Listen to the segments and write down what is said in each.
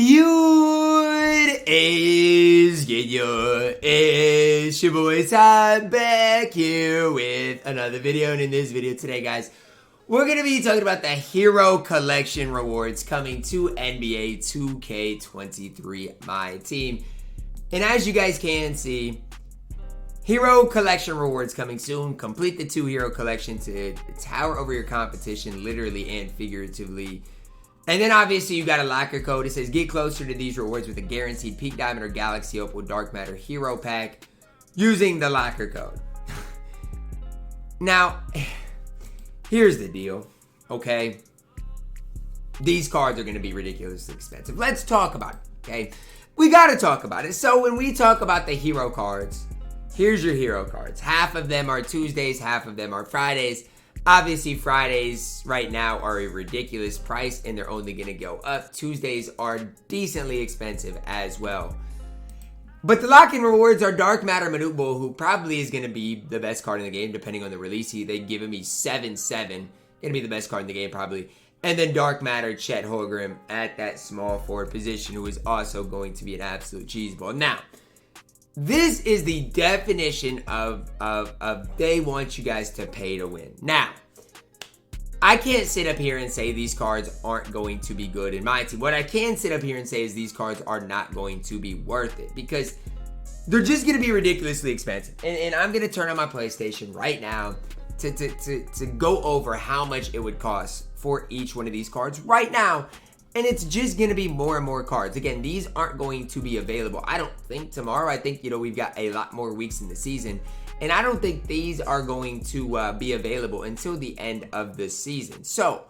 It's your boy Ty back here with another video, and in this video today, guys, we're going to be talking about the Hero Collection rewards coming to NBA 2K23 MyTEAM. And as you guys can see, Hero Collection rewards coming soon. Complete the 2 Hero Collection to tower over your competition, literally and figuratively. And then obviously you got a locker code. It says get closer to these rewards with a guaranteed Peak Diamond or Galaxy Opal Dark Matter Hero Pack using the locker code. Now, here's the deal, okay? These cards are going to be ridiculously expensive. Let's talk about it, okay? We got to talk about it. So when we talk about the hero cards, here's your hero cards. Half of them are Tuesdays, half of them are Fridays. Obviously, Fridays right now are a ridiculous price, and they're only going to go up. Tuesdays are decently expensive as well. But the lock-in rewards are Dark Matter Manute Bol, who probably is going to be the best card in the game, depending on the release. They've given me 7-7. Going to be the best card in the game, probably. And then Dark Matter Chet Holmgren at that small forward position, who is also going to be an absolute cheeseball. Now, this is the definition of they want you guys to pay to win. Now, I can't sit up here and say these cards aren't going to be good in my team. What I can sit up here and say is these cards are not going to be worth it because they're just going to be ridiculously expensive. And I'm going to turn on my PlayStation right now to go over how much it would cost for each one of these cards right now. And it's just going to be more and more cards. Again, these aren't going to be available, I don't think, tomorrow. I think, we've got a lot more weeks in the season. And I don't think these are going to be available until the end of the season. So,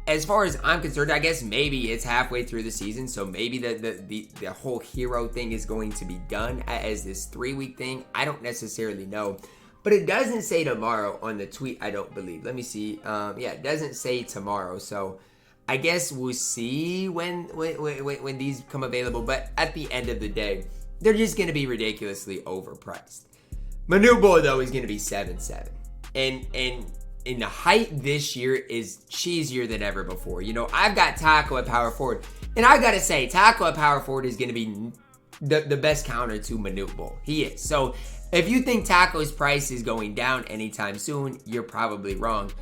as far as I'm concerned, I guess maybe it's halfway through the season. So maybe the whole hero thing is going to be done as this 3-week thing. I don't necessarily know. But it doesn't say tomorrow on the tweet, I don't believe. Let me see. Yeah, it doesn't say tomorrow. So I guess we'll see when these come available. But at the end of the day, they're just going to be ridiculously overpriced. Manute Bol, though, is going to be 7-7. And the height this year is cheesier than ever before. I've got Taco at power forward. And I got to say, Taco at power forward is going to be the best counter to Manute Bol. He is. So if you think Taco's price is going down anytime soon, you're probably wrong.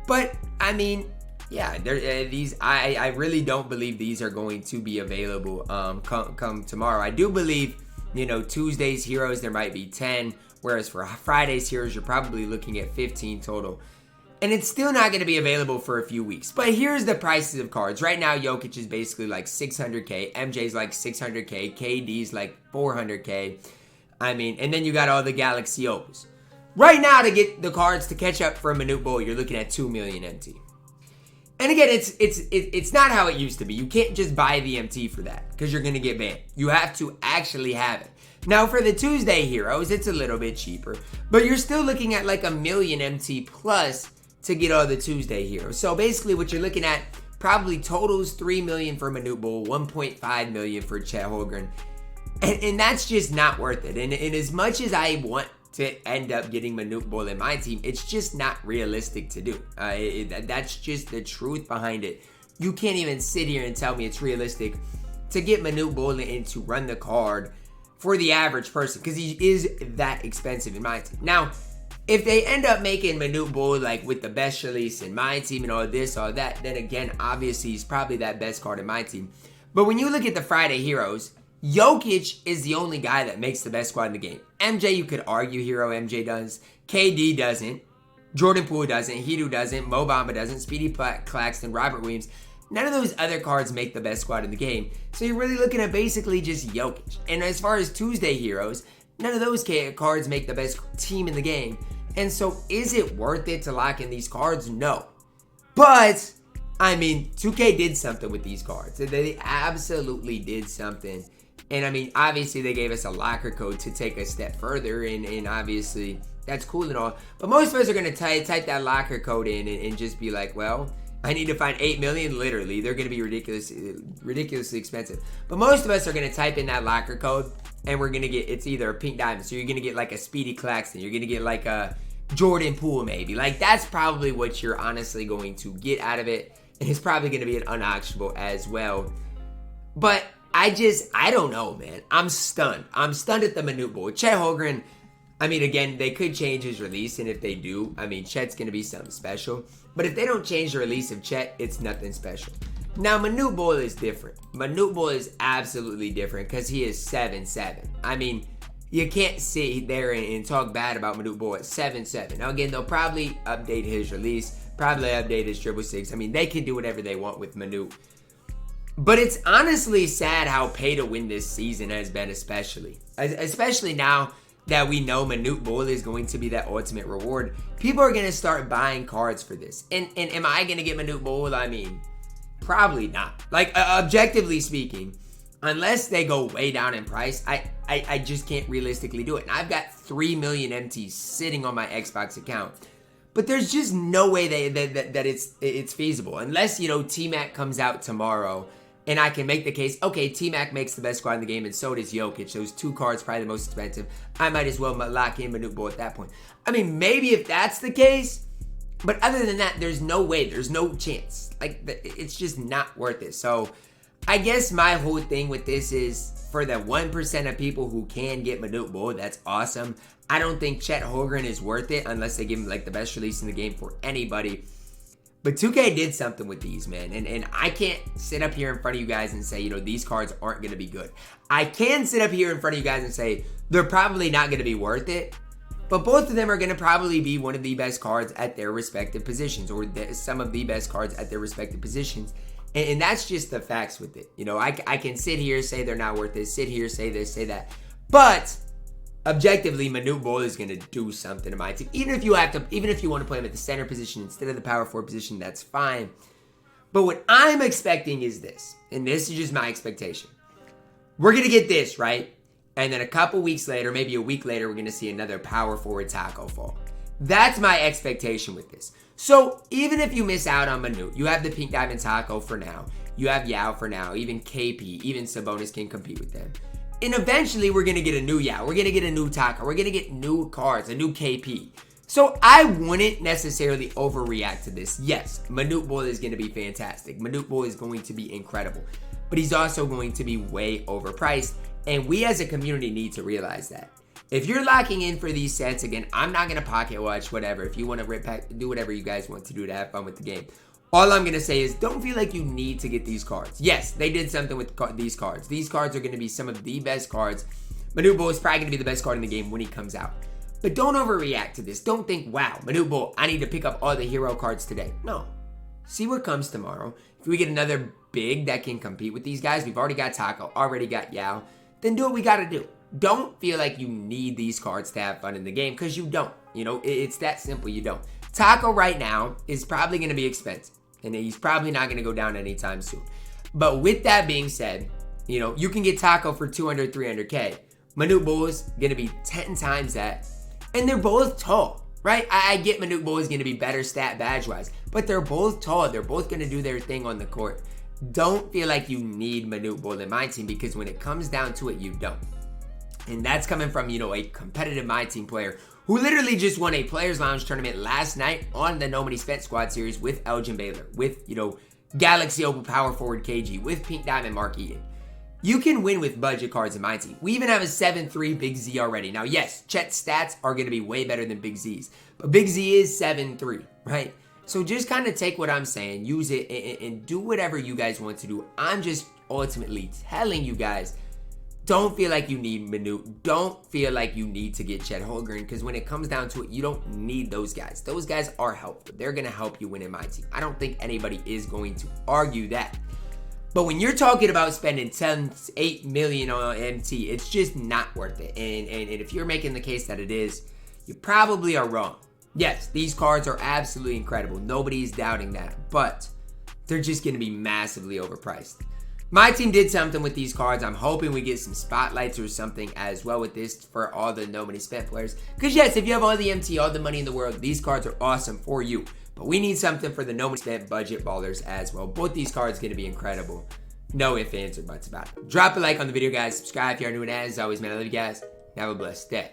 But, I mean, yeah, these I really don't believe these are going to be available come tomorrow. I do believe, Tuesdays heroes, there might be 10, whereas for Fridays heroes, you're probably looking at 15 total. And it's still not going to be available for a few weeks. But here's the prices of cards. Right now, Jokic is basically like 600K. MJ's like 600K. KD's like 400K. I mean, and then you got all the Galaxy Opals. Right now, to get the cards to catch up for Manute Bol, you're looking at 2 million MT. And again, it's not how it used to be. You can't just buy the MT for that because you're going to get banned. You have to actually have it. Now, for the Tuesday heroes, it's a little bit cheaper, but you're still looking at like 1 million MT plus to get all the Tuesday heroes. So basically what you're looking at, probably totals 3 million for Manute Bol, 1.5 million for Chet Holmgren. And that's just not worth it. And as much as I want to end up getting Manute Bol in my team, it's just not realistic to do. That's just the truth behind it. You can't even sit here and tell me it's realistic to get Manute Bol in to run the card for the average person, because he is that expensive in my team. Now, if they end up making Manute Bol like with the best release in my team and all this, all that, then again, obviously he's probably that best card in my team. But when you look at the Friday heroes, Jokic is the only guy that makes the best squad in the game. MJ, you could argue hero MJ does. KD doesn't. Jordan Poole doesn't. Hedo doesn't. Mo Bamba doesn't. Speedy Claxton, Robert Williams. None of those other cards make the best squad in the game. So you're really looking at basically just Jokic. And as far as Tuesday heroes, none of those cards make the best team in the game. And so is it worth it to lock in these cards? No. But, I mean, 2K did something with these cards. They absolutely did something. And I mean, obviously they gave us a locker code to take a step further, and obviously that's cool and all. But most of us are going to type that locker code in and just be like, well, I need to find 8 million. Literally, they're going to be ridiculously expensive. But most of us are going to type in that locker code, and we're going to get, it's either a pink diamond. So you're going to get like a Speedy Claxton. You're going to get like a Jordan Poole maybe. Like that's probably what you're honestly going to get out of it. And it's probably going to be an unauctionable as well. But I don't know, man. I'm stunned. I'm stunned at the Manute Bol. Chet Holmgren, I mean, again, they could change his release, and if they do, I mean, Chet's going to be something special. But if they don't change the release of Chet, it's nothing special. Now, Manute Bol is different. Manute Bol is absolutely different because he is 7'7". I mean, you can't sit there and talk bad about Manute Bol at 7'7". Now, again, they'll probably update his release, probably update his 666. I mean, they can do whatever they want with Manute. But it's honestly sad how pay to win this season has been, especially now that we know Manute Bol is going to be that ultimate reward. People are going to start buying cards for this. And am I going to get Manute Bol? I mean, probably not. Like, objectively speaking, unless they go way down in price, I just can't realistically do it. And I've got 3 million MTs sitting on my Xbox account. But there's just no way that it's feasible. Unless, T-Mac comes out tomorrow and I can make the case, okay, T-Mac makes the best squad in the game and so does Jokic. Those two cards probably the most expensive. I might as well lock in Manute Bol at that point. I mean, maybe if that's the case, but other than that, there's no way. There's no chance. Like, it's just not worth it. So I guess my whole thing with this is for the 1% of people who can get Manute Bol, that's awesome. I don't think Chet Holmgren is worth it unless they give him like the best release in the game for anybody. But 2K did something with these, man. And I can't sit up here in front of you guys and say, these cards aren't going to be good. I can sit up here in front of you guys and say they're probably not going to be worth it. But both of them are going to probably be one of the best cards at their respective positions, or some of the best cards at their respective positions. And that's just the facts with it. I can sit here, say they're not worth it, sit here, say this, say that. But objectively, Manute Bol is going to do something to my team. Even if you want to play him at the center position instead of the power forward position, that's fine. But what I'm expecting is this, and this is just my expectation. We're going to get this, right? And then a couple weeks later, maybe a week later, we're going to see another power forward taco fall. That's my expectation with this. So even if you miss out on Manute, you have the Pink Diamond Taco for now. You have Yao for now. Even KP, even Sabonis can compete with them. And eventually, we're going to get a new Yao. We're going to get a new Taco. We're going to get new cards, a new KP. So I wouldn't necessarily overreact to this. Yes, Manute Bol is going to be fantastic. Manute Bol is going to be incredible. But he's also going to be way overpriced. And we as a community need to realize that. If you're locking in for these sets, again, I'm not going to pocket watch, whatever. If you want to rip pack, do whatever you guys want to do to have fun with the game. All I'm going to say is don't feel like you need to get these cards. Yes, they did something with these cards. These cards are going to be some of the best cards. Manute Bol is probably going to be the best card in the game when he comes out. But don't overreact to this. Don't think, wow, Manute Bol, I need to pick up all the hero cards today. No. See what comes tomorrow. If we get another big that can compete with these guys, we've already got Taco, already got Yao, then do what we got to do. Don't feel like you need these cards to have fun in the game, because you don't. It's that simple. You don't. Taco right now is probably going to be expensive, and he's probably not going to go down anytime soon. But with that being said, you can get Taco for 200, 300K. Manute Bol is going to be 10 times that, and they're both tall, right? I get Manute Bol is going to be better stat badge-wise, but they're both tall. They're both going to do their thing on the court. Don't feel like you need Manute Bol in my team, because when it comes down to it, you don't. And that's coming from, a competitive My Team player who literally just won a Players Lounge tournament last night on the No Money Spent Squad series with Elgin Baylor, with, Galaxy Opal Power Forward KG, with Pink Diamond Mark Eden. You can win with budget cards in My Team. We even have a 7-3 Big Z already. Now, yes, Chet's stats are going to be way better than Big Z's, but Big Z is 7-3, right? So just kind of take what I'm saying, use it, and do whatever you guys want to do. I'm just ultimately telling you guys, don't feel like you need Manute. Don't feel like you need to get Chet Holmgren, because when it comes down to it, you don't need those guys. Those guys are helpful. They're going to help you win in My Team. I don't think anybody is going to argue that. But when you're talking about spending 8 million on MT, it's just not worth it. And if you're making the case that it is, you probably are wrong. Yes, these cards are absolutely incredible. Nobody's doubting that. But they're just going to be massively overpriced. My team did something with these cards. I'm hoping we get some spotlights or something as well with this for all the No Money Spent players. Because yes, if you have all the MT, all the money in the world, these cards are awesome for you. But we need something for the No Money Spent budget ballers as well. Both these cards are going to be incredible. No ifs, ands, or buts about it. Drop a like on the video, guys. Subscribe if you're new, and as always, man, I love you guys. Have a blessed day.